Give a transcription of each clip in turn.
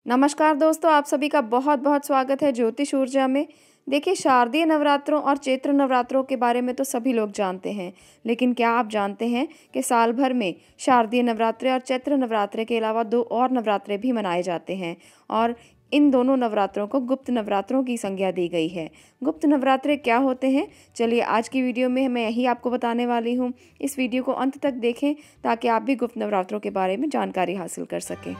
नमस्कार दोस्तों, आप सभी का बहुत बहुत स्वागत है ज्योतिष ऊर्जा में। देखिए, शारदीय नवरात्रों और चैत्र नवरात्रों के बारे में तो सभी लोग जानते हैं, लेकिन क्या आप जानते हैं कि साल भर में शारदीय नवरात्रे और चैत्र नवरात्रे के अलावा दो और नवरात्रे भी मनाए जाते हैं और इन दोनों नवरात्रों को गुप्त नवरात्रों की संज्ञा दी गई है। गुप्त नवरात्रे क्या होते हैं, चलिए आज की वीडियो में मैं यही आपको बताने वाली हूँ। इस वीडियो को अंत तक देखें ताकि आप भी गुप्त नवरात्रों के बारे में जानकारी हासिल कर सकें।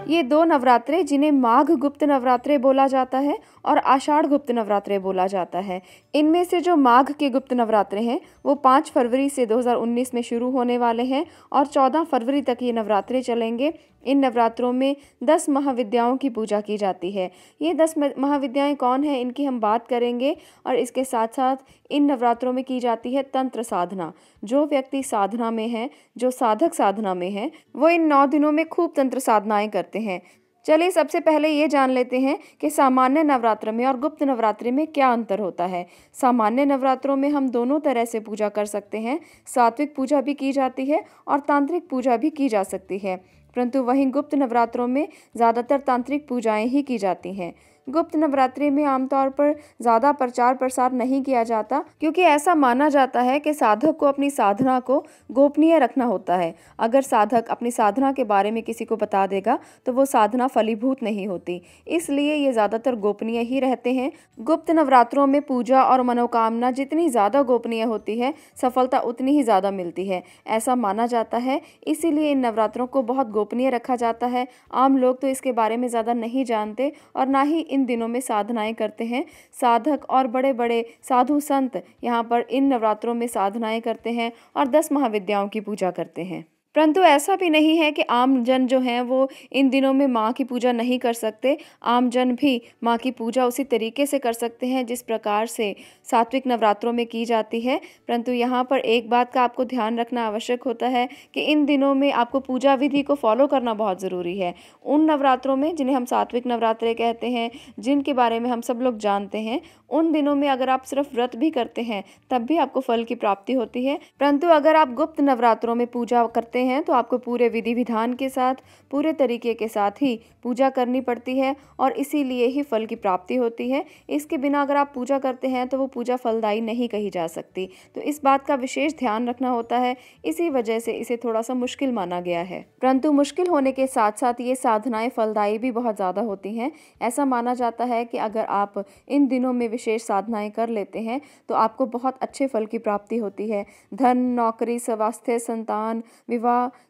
ये दो नवरात्रे जिन्हें माघ गुप्त नवरात्रे बोला जाता है और आषाढ़ गुप्त नवरात्रे बोला जाता है। इनमें से जो माघ के गुप्त नवरात्रे हैं वो 5 फरवरी से 2019 में शुरू होने वाले हैं और 14 फरवरी तक ये नवरात्रे चलेंगे। इन नवरात्रों में 10 महाविद्याओं की पूजा की जाती है। ये 10 महाविद्याएं कौन हैं, इनकी हम बात करेंगे और इसके साथ साथ इन नवरात्रों में की जाती है तंत्र साधना। जो व्यक्ति साधना में है, जो साधक साधना में है, वो इन 9 दिनों में खूब तंत्र साधनाएं करते हैं। चलिए सबसे पहले ये जान लेते हैं कि सामान्य नवरात्र में और गुप्त नवरात्रि में क्या अंतर होता है। सामान्य नवरात्रों में हम दोनों तरह से पूजा कर सकते हैं। सात्विक पूजा भी की जाती है और तांत्रिक पूजा भी की जा सकती है, परंतु वहीं गुप्त नवरात्रों में ज़्यादातर तांत्रिक पूजाएं ही की जाती हैं। गुप्त नवरात्रि में आमतौर पर ज़्यादा प्रचार प्रसार नहीं किया जाता, क्योंकि ऐसा माना जाता है कि साधक को अपनी साधना को गोपनीय रखना होता है। अगर साधक अपनी साधना के बारे में किसी को बता देगा तो वो साधना फलीभूत नहीं होती, इसलिए ये ज़्यादातर गोपनीय ही रहते हैं। गुप्त नवरात्रों में पूजा और मनोकामना जितनी ज़्यादा गोपनीय होती है, सफलता उतनी ही ज़्यादा मिलती है, ऐसा माना जाता है। इसीलिए इन नवरात्रों को बहुत गोपनीय रखा जाता है। आम लोग तो इसके बारे में ज़्यादा नहीं जानते और ना ही इन दिनों में साधनाएं करते हैं। साधक और बड़े बड़े साधु संत यहाँ पर इन नवरात्रों में साधनाएं करते हैं और 10 महाविद्याओं की पूजा करते हैं। परंतु ऐसा भी नहीं है कि आम जन जो हैं वो इन दिनों में माँ की पूजा नहीं कर सकते। आम जन भी माँ की पूजा उसी तरीके से कर सकते हैं जिस प्रकार से सात्विक नवरात्रों में की जाती है। परंतु यहाँ पर एक बात का आपको ध्यान रखना आवश्यक होता है कि इन दिनों में आपको पूजा विधि को फॉलो करना बहुत ज़रूरी है। उन नवरात्रों में जिन्हें हम सात्विक नवरात्रे कहते हैं, जिनके बारे में हम सब लोग जानते हैं, उन दिनों में अगर आप सिर्फ व्रत भी करते हैं तब भी आपको फल की प्राप्ति होती है। परंतु अगर आप गुप्त नवरात्रों में पूजा करते हैं तो आपको पूरे विधि विधान के साथ, पूरे तरीके के साथ ही पूजा करनी पड़ती है और इसीलिए ही फल की प्राप्ति होती है। इसके बिना अगर आप पूजा करते हैं तो वो पूजा फलदायी नहीं कही जा सकती। तो इस बात का विशेष ध्यान रखना होता है, इसी वजह से इसे थोड़ा सा मुश्किल माना गया है। परंतु मुश्किल होने के साथ साथ ये साधनाएं फलदायी भी बहुत ज़्यादा होती हैं। ऐसा माना जाता है कि अगर आप इन दिनों में विशेष साधनाएं कर लेते हैं तो आपको बहुत अच्छे फल की प्राप्ति होती है। धन, नौकरी, स्वास्थ्य, संतान, विवाह,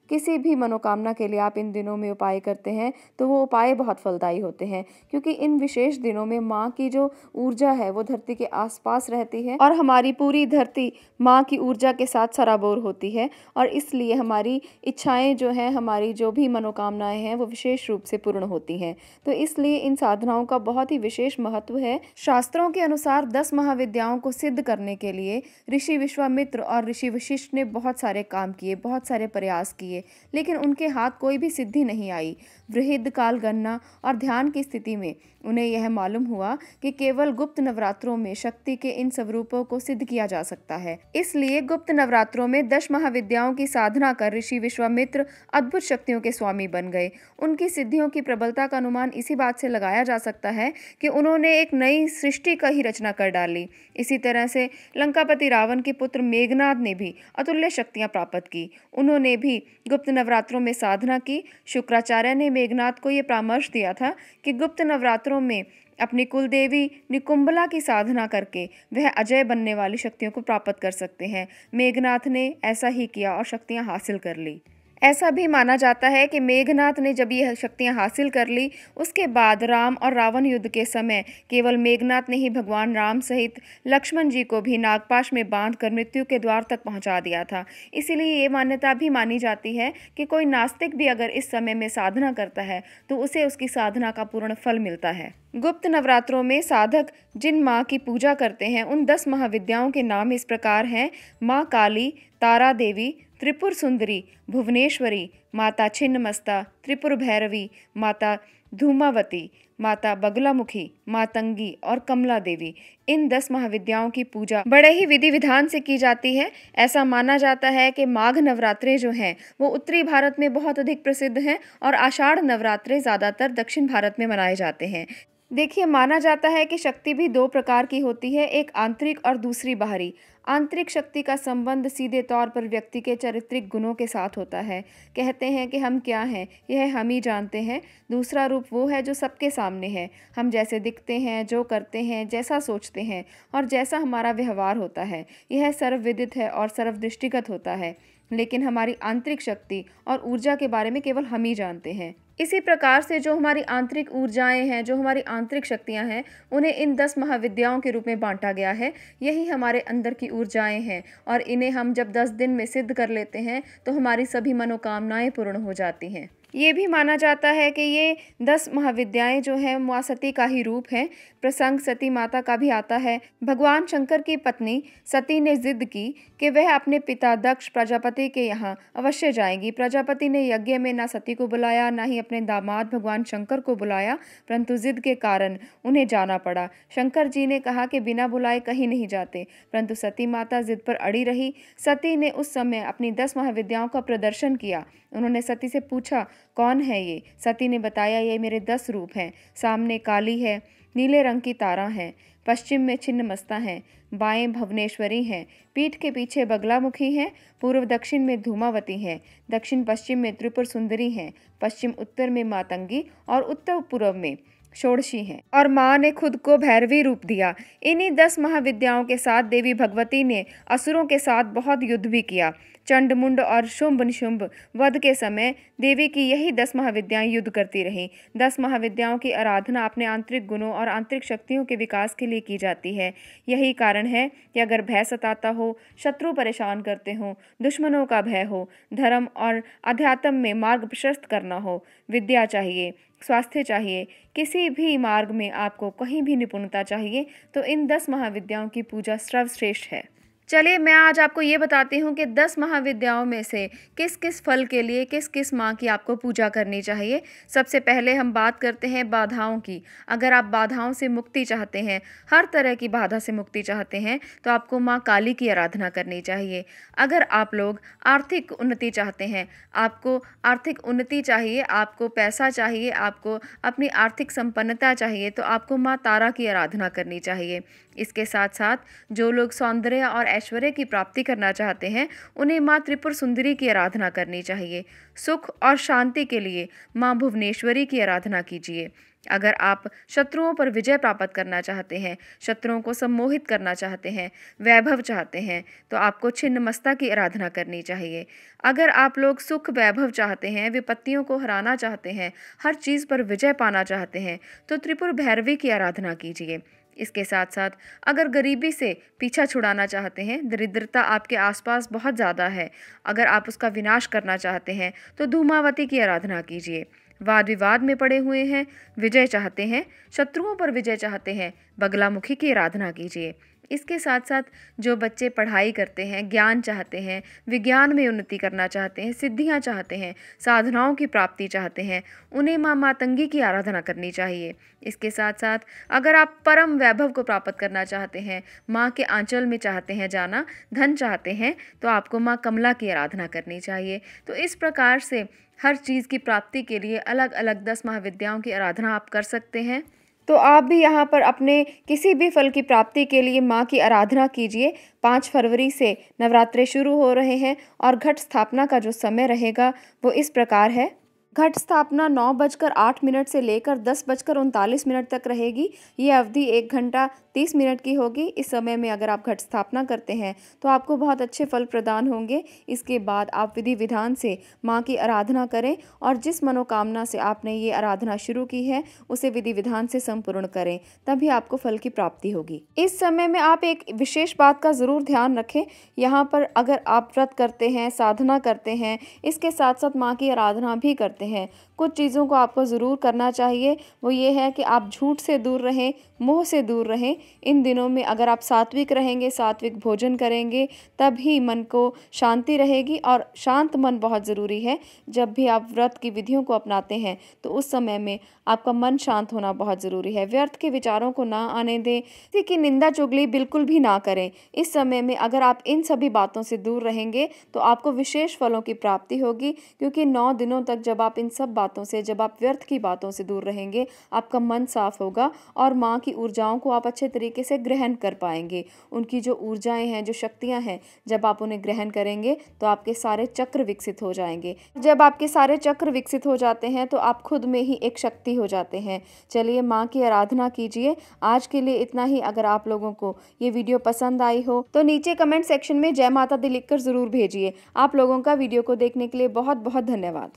किसी भी मनोकामना के लिए आप इन दिनों में उपाय करते हैं तो वो उपाय बहुत फलदायी होते हैं, क्योंकि इन विशेष दिनों में माँ की जो ऊर्जा है वो धरती के आसपास रहती है और हमारी पूरी धरती माँ की ऊर्जा के साथ सराबोर होती है और इसलिए हमारी इच्छाएं जो हैं, हमारी जो भी मनोकामनाएं हैं वो विशेष रूप से पूर्ण होती हैं। तो इसलिए इन साधनाओं का बहुत ही विशेष महत्व है। शास्त्रों के अनुसार 10 महाविद्याओं को सिद्ध करने के लिए ऋषि विश्वामित्र और ऋषि वशिष्ठ ने बहुत सारे काम किए, बहुत सारे प्रयास किए, लेकिन उनके हाथ कोई भी सिद्धि नहीं आई। बृहद काल गणना और ध्यान की स्थिति में उन्हें यह मालूम हुआ कि केवल गुप्त नवरात्रों में शक्ति के इन स्वरूपों को सिद्ध किया जा सकता है। इसलिए गुप्त नवरात्रों में 10 महाविद्याओं की साधना कर ऋषि विश्वामित्र अद्भुत शक्तियों के स्वामी बन गए। उनकी सिद्धियों की प्रबलता का अनुमान इसी बात से लगाया जा सकता है कि उन्होंने एक नई सृष्टि का ही रचना कर डाली। इसी तरह से लंकापति रावण के पुत्र मेघनाद ने भी अतुल्य शक्तियां प्राप्त की। उन्होंने भी गुप्त नवरात्रों में साधना की। शुक्राचार्य ने मेघनाद को यह परामर्श दिया था कि गुप्त नवरात्रों में अपनी कुलदेवी निकुंभला की साधना करके वह अजय बनने वाली शक्तियों को प्राप्त कर सकते हैं। मेघनाद ने ऐसा ही किया और शक्तियां हासिल कर ली। ऐसा भी माना जाता है कि मेघनाद ने जब ये शक्तियां हासिल कर ली, उसके बाद राम और रावण युद्ध के समय केवल मेघनाद ने ही भगवान राम सहित लक्ष्मण जी को भी नागपाश में बांधकर मृत्यु के द्वार तक पहुंचा दिया था। इसीलिए ये मान्यता भी मानी जाती है कि कोई नास्तिक भी अगर इस समय में साधना करता है तो उसे उसकी साधना का पूर्ण फल मिलता है। गुप्त नवरात्रों में साधक जिन माँ की पूजा करते हैं उन 10 महाविद्याओं के नाम इस प्रकार हैं: माँ काली, तारा देवी, त्रिपुर सुंदरी, भुवनेश्वरी, माता छिन्नमस्ता, त्रिपुर भैरवी, माता धूमावती, माता बगलामुखी, मातंगी और कमला देवी, इन 10 महाविद्याओं की पूजा बड़े ही विधि विधान से की जाती है। ऐसा माना जाता है कि माघ नवरात्रे जो हैं वो उत्तरी भारत में बहुत अधिक प्रसिद्ध हैं और आषाढ़ नवरात्रे ज़्यादातर दक्षिण भारत में मनाए जाते हैं। देखिए, माना जाता है कि शक्ति भी 2 प्रकार की होती है, एक आंतरिक और दूसरी बाहरी। आंतरिक शक्ति का संबंध सीधे तौर पर व्यक्ति के चारित्रिक गुणों के साथ होता है। कहते हैं कि हम क्या हैं, यह हम ही जानते हैं। दूसरा रूप वो है जो सबके सामने है। हम जैसे दिखते हैं, जो करते हैं, जैसा सोचते हैं और जैसा हमारा व्यवहार होता है, यह सर्वविदित है और सर्वदृष्टिगत होता है। लेकिन हमारी आंतरिक शक्ति और ऊर्जा के बारे में केवल हम ही जानते हैं। इसी प्रकार से जो हमारी आंतरिक ऊर्जाएं हैं, जो हमारी आंतरिक शक्तियां हैं, उन्हें इन 10 महाविद्याओं के रूप में बांटा गया है। यही हमारे अंदर की ऊर्जाएं हैं और इन्हें हम जब 10 दिन में सिद्ध कर लेते हैं तो हमारी सभी मनोकामनाएं पूर्ण हो जाती हैं। ये भी माना जाता है कि ये 10 महाविद्याएं जो हैं माँ सती का ही रूप हैं। प्रसंग सती माता का भी आता है। भगवान शंकर की पत्नी सती ने जिद की कि वह अपने पिता दक्ष प्रजापति के यहाँ अवश्य जाएंगी। प्रजापति ने यज्ञ में ना सती को बुलाया, ना ही अपने दामाद भगवान शंकर को बुलाया, परंतु जिद के कारण उन्हें जाना पड़ा। शंकर जी ने कहा कि बिना बुलाए कहीं नहीं जाते, परंतु सती माता जिद पर अड़ी रही। सती ने उस समय अपनी 10 महाविद्याओं का प्रदर्शन किया। उन्होंने सती से पूछा, कौन है ये? सती ने बताया, ये मेरे 10 रूप हैं। सामने काली है, नीले रंग की तारा है, पश्चिम में छिन्नमस्ता है, बाएं भुवनेश्वरी हैं, पीठ के पीछे बगलामुखी हैं, पूर्व दक्षिण में धूमावती हैं, दक्षिण पश्चिम में त्रिपुर सुंदरी हैं, पश्चिम उत्तर में मातंगी और उत्तर पूर्व में षोडशी हैं। और माँ ने खुद को भैरवी रूप दिया। इन्हीं 10 महाविद्याओं के साथ देवी भगवती ने असुरों के साथ बहुत युद्ध भी किया। चंड मुंड और शुंभ निशुंभ वध के समय देवी की यही 10 महाविद्याएं युद्ध करती रहीं। 10 महाविद्याओं की आराधना अपने आंतरिक गुणों और आंतरिक शक्तियों के विकास के लिए की जाती है। यही कारण है कि अगर भय सताता हो, शत्रु परेशान करते हो, दुश्मनों का भय हो, धर्म और अध्यात्म में मार्ग प्रशस्त करना हो, विद्या चाहिए, स्वास्थ्य चाहिए, किसी भी मार्ग में आपको कहीं भी निपुणता चाहिए, तो इन 10 महाविद्याओं की पूजा सर्वश्रेष्ठ है। चलिए, मैं आज आपको ये बताती हूँ कि 10 महाविद्याओं में से किस किस फल के लिए किस किस माँ की आपको पूजा करनी चाहिए। सबसे पहले हम बात करते हैं बाधाओं की। अगर आप बाधाओं से मुक्ति चाहते हैं, हर तरह की बाधा से मुक्ति चाहते हैं, तो आपको माँ काली की आराधना करनी चाहिए। अगर आप लोग आर्थिक उन्नति चाहते हैं, आपको आर्थिक उन्नति चाहिए, आपको पैसा चाहिए, आपको अपनी आर्थिक संपन्नता चाहिए, तो आपको माँ तारा की आराधना करनी चाहिए। इसके साथ साथ जो लोग सौंदर्य और ऐश्वर्य की प्राप्ति करना चाहते हैं, उन्हें माँ त्रिपुर सुंदरी की आराधना करनी चाहिए। सुख और शांति के लिए माँ भुवनेश्वरी की आराधना कीजिए। अगर आप शत्रुओं पर विजय प्राप्त करना चाहते हैं, शत्रुओं को सम्मोहित करना चाहते हैं, वैभव चाहते हैं, तो आपको छिन्नमस्ता की आराधना करनी चाहिए। अगर आप लोग सुख वैभव चाहते हैं, विपत्तियों को हराना चाहते हैं, हर चीज़ पर विजय पाना चाहते हैं, तो त्रिपुर भैरवी की आराधना कीजिए। इसके साथ साथ अगर गरीबी से पीछा छुड़ाना चाहते हैं, दरिद्रता आपके आसपास बहुत ज़्यादा है, अगर आप उसका विनाश करना चाहते हैं, तो धूमावती की आराधना कीजिए। वाद विवाद में पड़े हुए हैं, विजय चाहते हैं, शत्रुओं पर विजय चाहते हैं, बगलामुखी की आराधना कीजिए। इसके साथ साथ जो बच्चे पढ़ाई करते हैं, ज्ञान चाहते हैं, विज्ञान में उन्नति करना चाहते हैं, सिद्धियां चाहते हैं, साधनाओं की प्राप्ति चाहते हैं, उन्हें माँ मातंगी की आराधना करनी चाहिए। इसके साथ साथ अगर आप परम वैभव को प्राप्त करना चाहते हैं, माँ के आंचल में चाहते हैं जाना, धन चाहते हैं, तो आपको माँ कमला की आराधना करनी चाहिए। तो इस प्रकार से हर चीज़ की प्राप्ति के लिए अलग अलग 10 महाविद्याओं की आराधना आप कर सकते हैं। तो आप भी यहाँ पर अपने किसी भी फल की प्राप्ति के लिए माँ की आराधना कीजिए। 5 फरवरी से नवरात्रे शुरू हो रहे हैं और घट स्थापना का जो समय रहेगा वो इस प्रकार है। घट स्थापना 9:08 से लेकर 10:39 तक रहेगी। ये अवधि 1 घंटा 30 मिनट की होगी। इस समय में अगर आप घट स्थापना करते हैं तो आपको बहुत अच्छे फल प्रदान होंगे। इसके बाद आप विधि विधान से माँ की आराधना करें और जिस मनोकामना से आपने ये आराधना शुरू की है उसे विधि विधान से संपूर्ण करें, तभी आपको फल की प्राप्ति होगी। इस समय में आप एक विशेष बात का ज़रूर ध्यान रखें। यहाँ पर अगर आप व्रत करते हैं, साधना करते हैं, इसके साथ साथ माँ की आराधना भी करते करते हैं। कुछ चीज़ों को आपको ज़रूर करना चाहिए, वो ये है कि आप झूठ से दूर रहें, मोह से दूर रहें। इन दिनों में अगर आप सात्विक रहेंगे, सात्विक भोजन करेंगे, तभी मन को शांति रहेगी और शांत मन बहुत ज़रूरी है। जब भी आप व्रत की विधियों को अपनाते हैं तो उस समय में आपका मन शांत होना बहुत ज़रूरी है। व्यर्थ के विचारों को ना आने दें, किसी की निंदा चुगली बिल्कुल भी ना करें। इस समय में अगर आप इन सभी बातों से दूर रहेंगे तो आपको विशेष फलों की प्राप्ति होगी, क्योंकि 9 दिनों तक जब आप इन सब बातों से, जब आप व्यर्थ की बातों से दूर रहेंगे, आपका मन साफ होगा और माँ की ऊर्जाओं को आप अच्छे तरीके से ग्रहण कर पाएंगे। उनकी जो ऊर्जाएं हैं, जो शक्तियां हैं, जब आप उन्हें ग्रहण करेंगे तो आपके सारे चक्र विकसित हो जाएंगे। जब आपके सारे चक्र विकसित हो जाते हैं तो आप खुद में ही एक शक्ति हो जाते हैं। चलिए माँ की आराधना कीजिए। आज के लिए इतना ही। अगर आप लोगों को ये वीडियो पसंद आई हो तो नीचे कमेंट सेक्शन में जय माता दी लिखकर ज़रूर भेजिए। आप लोगों का वीडियो को देखने के लिए बहुत बहुत धन्यवाद।